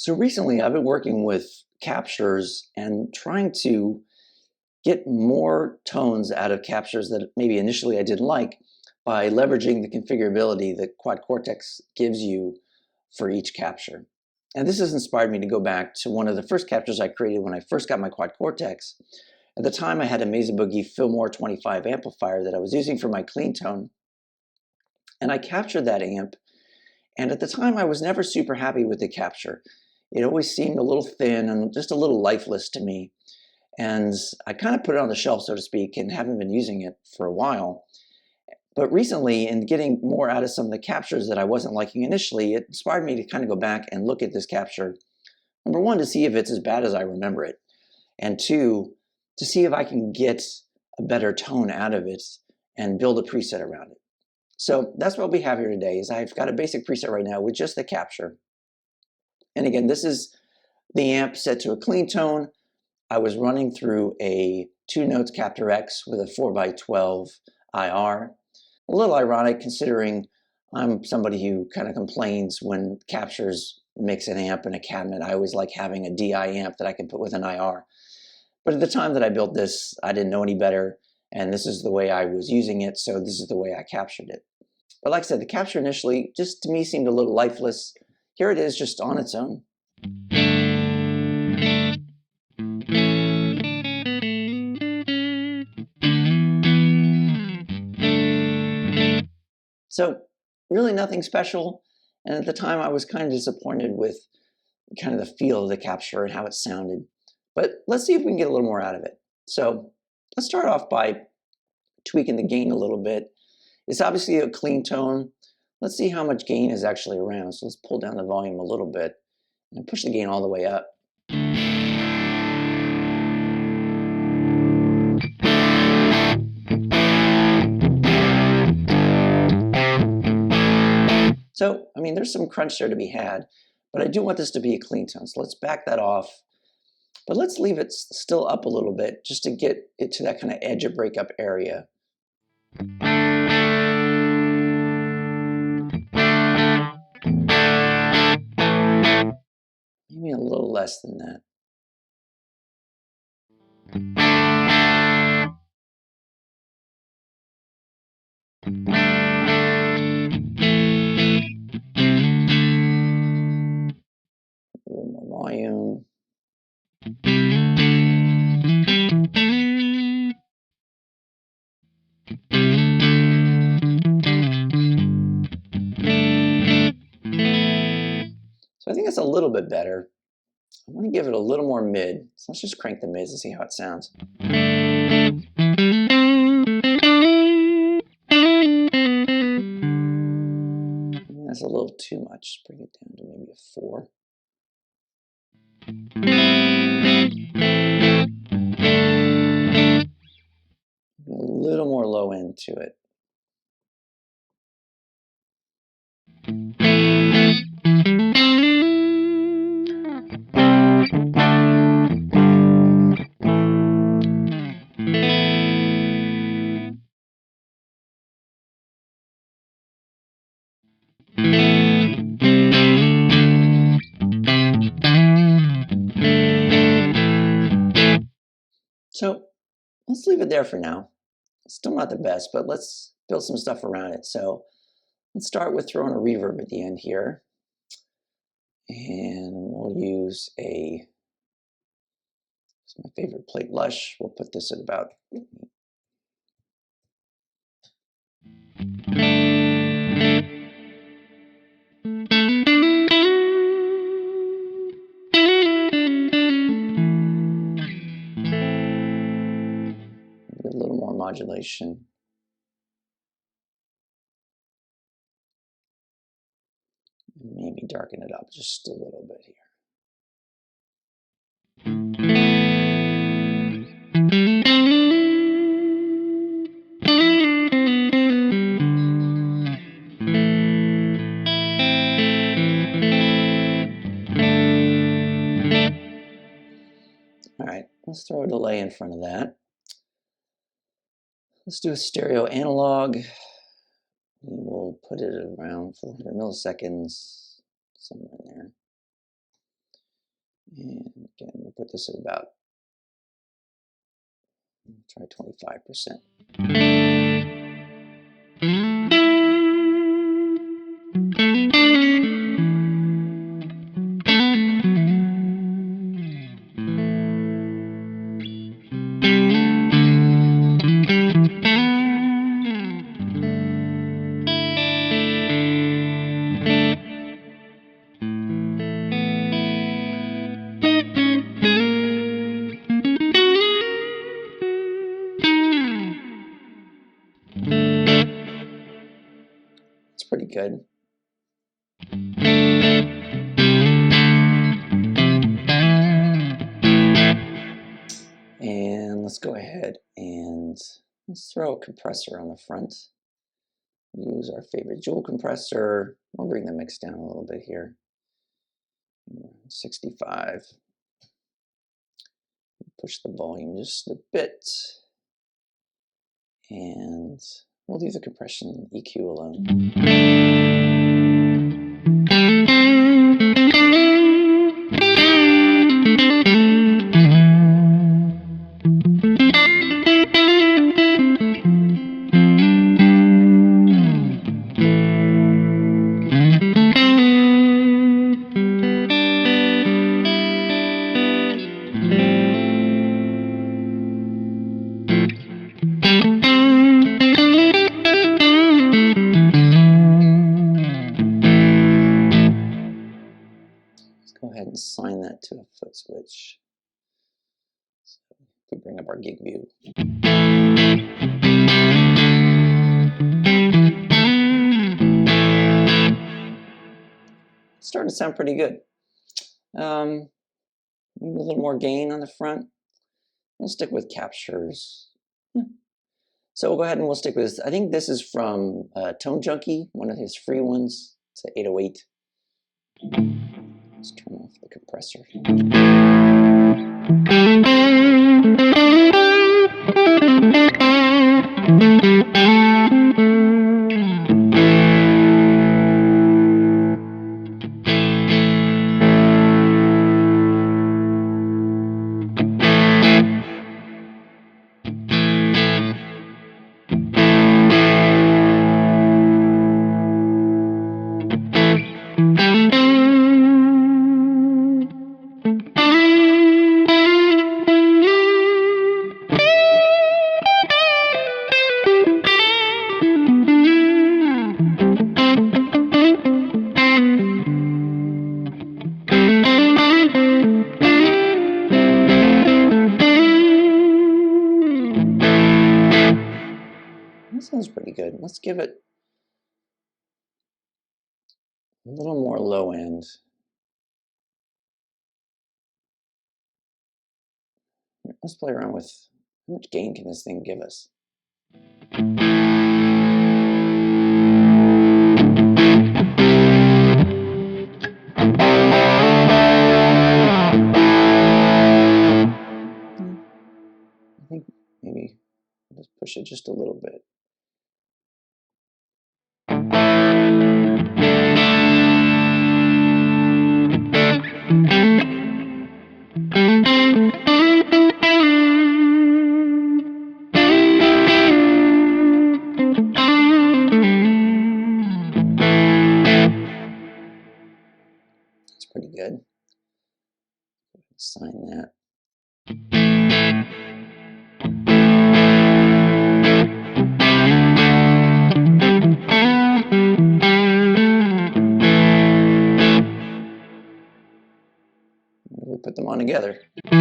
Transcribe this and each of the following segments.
So recently I've been working with captures and trying to get more tones out of captures that maybe initially I didn't like by leveraging the configurability that Quad Cortex gives you for each capture. And this has inspired me to go back to one of the first captures I created when I first got my Quad Cortex. At the time I had a Mesa Boogie Filmore 25 amplifier that I was using for my clean tone. And I captured that amp, and at the time I was never super happy with the capture. It always seemed a little thin and just a little lifeless to me. And I kind of put it on the shelf, so to speak, and haven't been using it for a while. But recently, in getting more out of some of the captures that I wasn't liking initially, it inspired me to kind of go back and look at this capture. Number one, to see if it's as bad as I remember it. And two, to see if I can get a better tone out of it and build a preset around it. So that's what we have here today. Is I've got a basic preset right now with just the capture. And again, this is the amp set to a clean tone. I was running through a 2 notes Captor X with a 4x12 IR. A little ironic considering I'm somebody who kind of complains when captures mix an amp and a cabinet. I always like having a DI amp that I can put with an IR. But at the time that I built this, I didn't know any better, and this is the way I was using it, so this is the way I captured it. But like I said, the capture initially just to me seemed a little lifeless. Here it is just on its own. So really nothing special, and at the time I was kind of disappointed with kind of the feel of the capture and how it sounded. But let's see if we can get a little more out of it. So let's start off by tweaking the gain a little bit. It's obviously a clean tone. Let's see how much gain is actually around. So let's pull down the volume a little bit and push the gain all the way up. So, I mean, there's some crunch there to be had, but I do want this to be a clean tone. So let's back that off. But let's leave it still up a little bit just to get it to that kind of edge of breakup area. Maybe a little less than that. A little more volume. So I think that's a little bit better. I want to give it a little more mid. So let's just crank the mids and see how it sounds. That's a little too much. Bring it down to maybe a 4. A little more low end to it. So let's leave it there for now. It's still not the best, but let's build some stuff around it. So let's start with throwing a reverb at the end here. And we'll use it's my favorite plate lush. We'll put this at about a little more modulation. Maybe darken it up just a little bit here. All right, let's throw a delay in front of that. Let's do a stereo analog. We'll put it around 400 milliseconds, somewhere in there. And again, we'll put this at about, try 25%. It's pretty good. And let's go ahead and let's throw a compressor on the front. Use our favorite jewel compressor. We'll bring the mix down a little bit here. 65. Push the volume just a bit. And we'll leave the compression EQ alone. Go ahead and assign that to a foot switch. So we bring up our gig view. It's starting to sound pretty good. Maybe a little more gain on the front. We'll stick with captures. So we'll go ahead and we'll stick with this. I think this is from Tone Junkie, one of his free ones. It's an 808. Let's turn off the compressor. That sounds pretty good. Let's give it a little more low end. Let's play around with how much gain can this thing give us. I think maybe let's push it just a little bit. That's pretty good. Assign that. We put them on together. If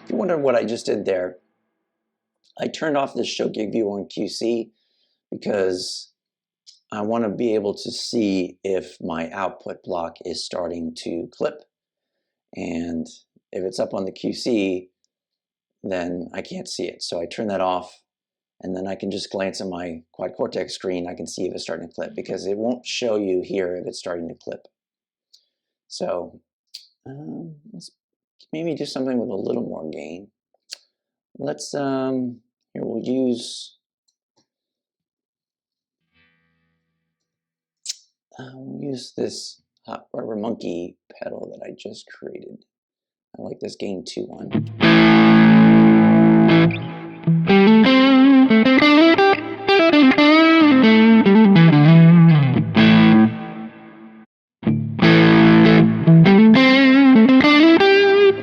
you wonder what I just did there, I turned off the show gig view on QC because I want to be able to see if my output block is starting to clip. And if it's up on the QC, then I can't see it. So I turn that off, and then I can just glance at my quad cortex screen. I can see if it's starting to clip, because it won't show you here if it's starting to clip. So Let's maybe do something with a little more gain. Let's here we'll use this Hot Rubber Monkey pedal that I just created. I like this gain 2 one.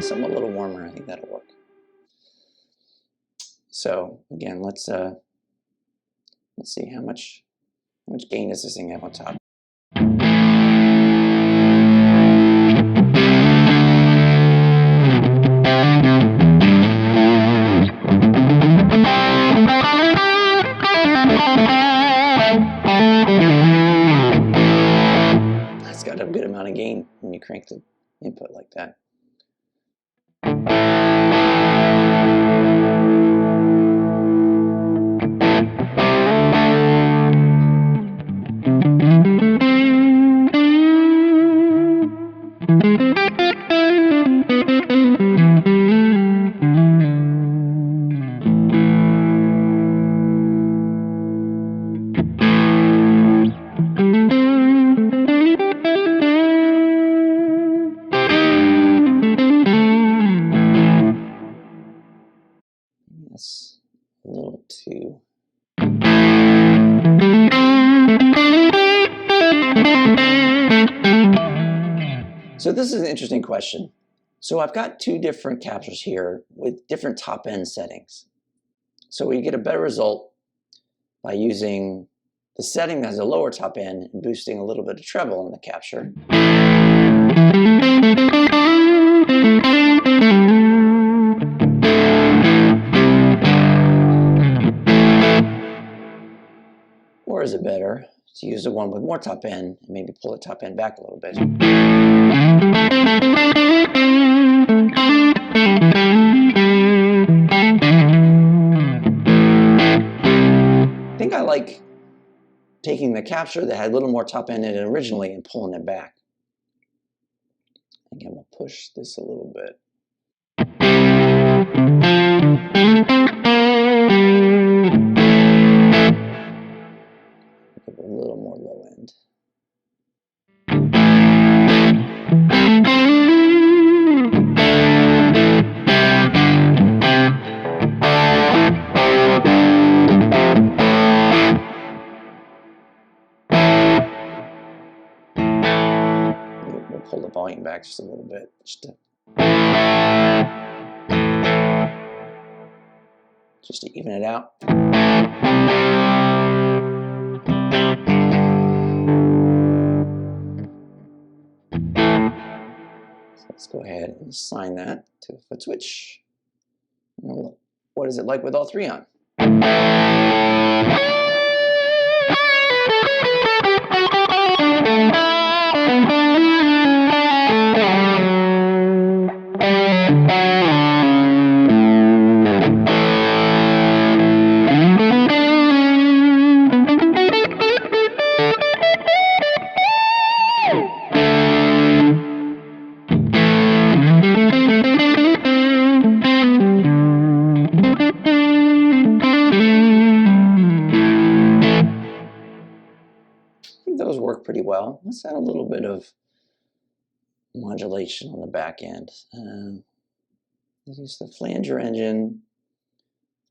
Something a little warmer, I think that'll work. So again, let's see how much gain does this thing have on top. That's got a good amount of gain when you crank the input like that. That's a little too. So this is an interesting question. So I've got 2 different captures here with different top end settings. So we get a better result by using the setting that has a lower top end and boosting a little bit of treble in the capture. Or is it better to use the one with more top end and maybe pull the top end back a little bit? I think I like taking the capture that had a little more top end in it originally and pulling it back. Again, we'll push this a little bit. Give it a little more low end. We'll pull the volume back just a little bit. Just to even it out. So let's go ahead and assign that to the foot switch. What is it like with all 3 on? Those work pretty well. Let's add a little bit of modulation on the back end. Let's use the flanger engine.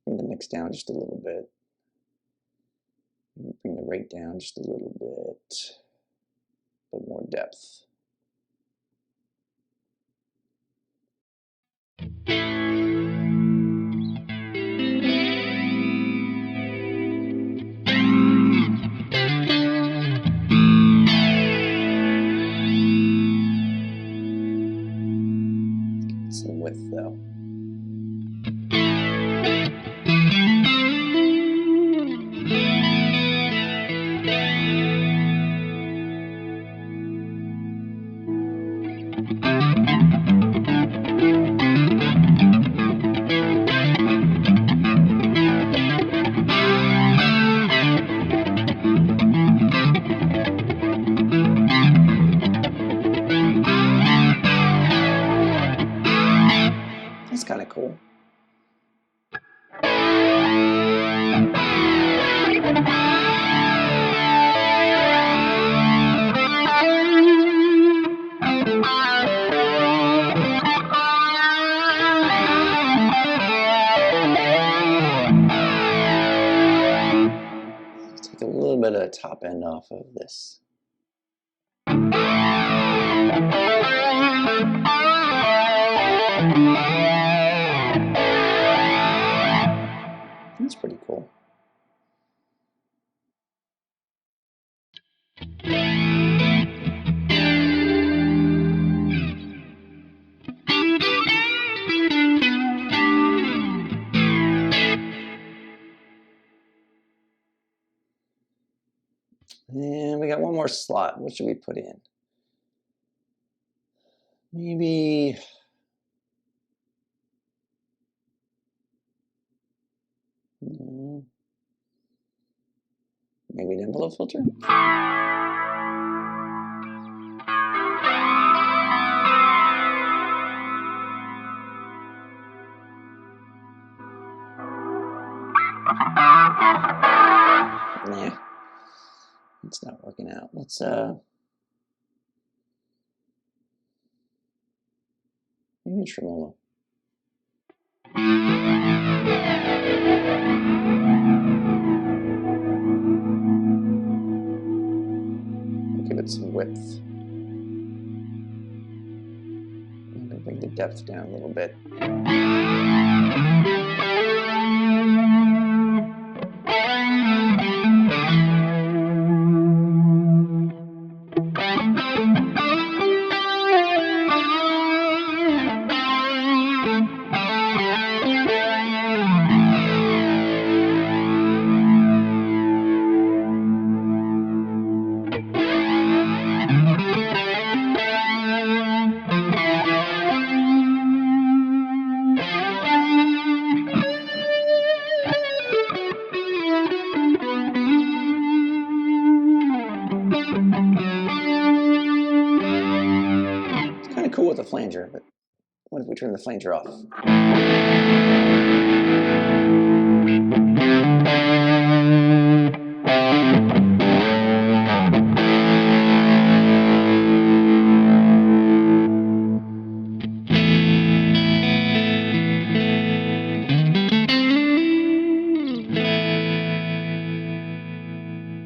Bring the mix down just a little bit. Bring the rate down just a little bit. Put more depth. Some width though. little bit of the top end off of this. That's pretty cool. And we got one more slot. What should we put in? Maybe maybe an envelope filter? Nah, it's not working out. Let's maybe tremolo. Give it some width. Maybe bring the depth down a little bit. Cool with the flanger, but what if we turn the flanger off?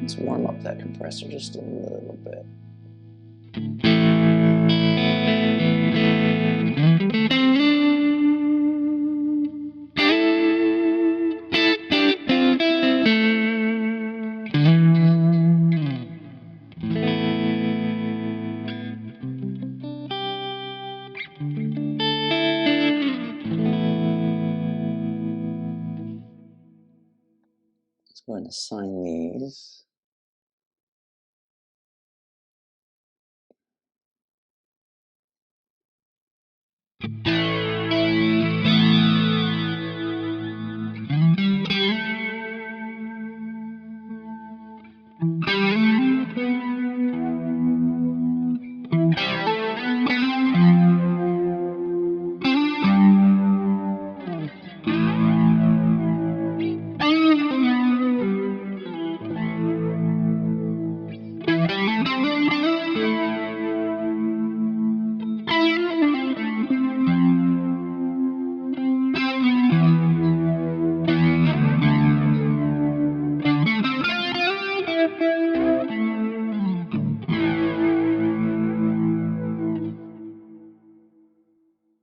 Let's warm up that compressor just a little bit. Let's go ahead and assign these.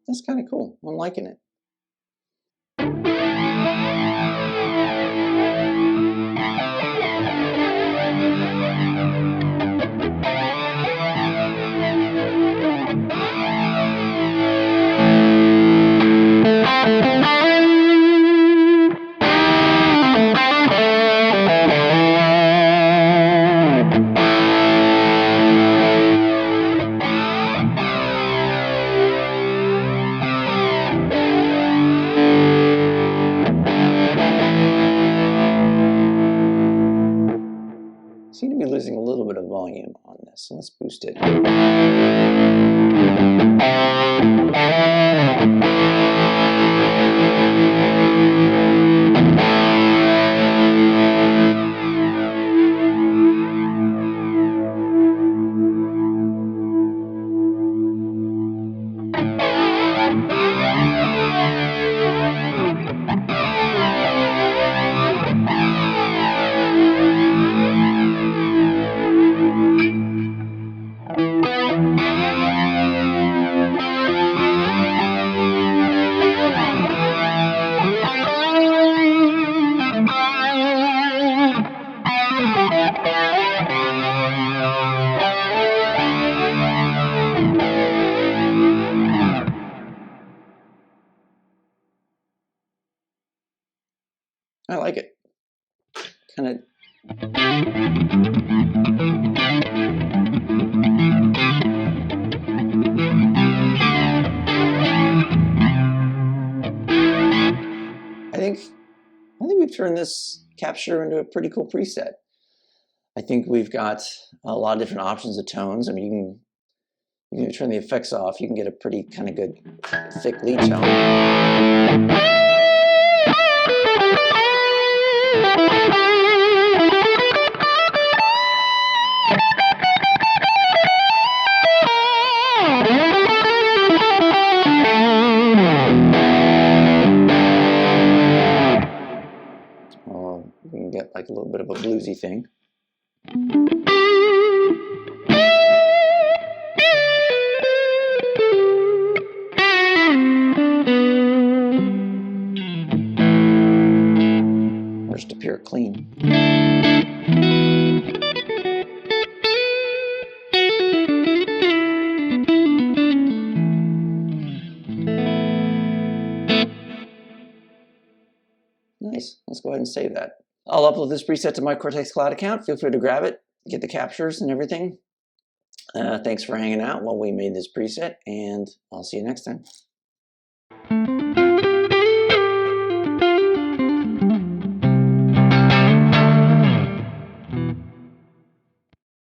That's kind of cool. I'm liking it. Seem to be losing a little bit of volume on this, so let's boost it. I like it. Kind of. I think we've turned this capture into a pretty cool preset. I think we've got a lot of different options of tones. I mean, you can turn the effects off. You can get a pretty kind of good thick lead tone. We can get like a little bit of a bluesy thing. Or just a pure clean. Nice. Let's go ahead and save that. I'll upload this preset to my Cortex Cloud account. Feel free to grab it, get the captures and everything. Thanks for hanging out while we made this preset, and I'll see you next time.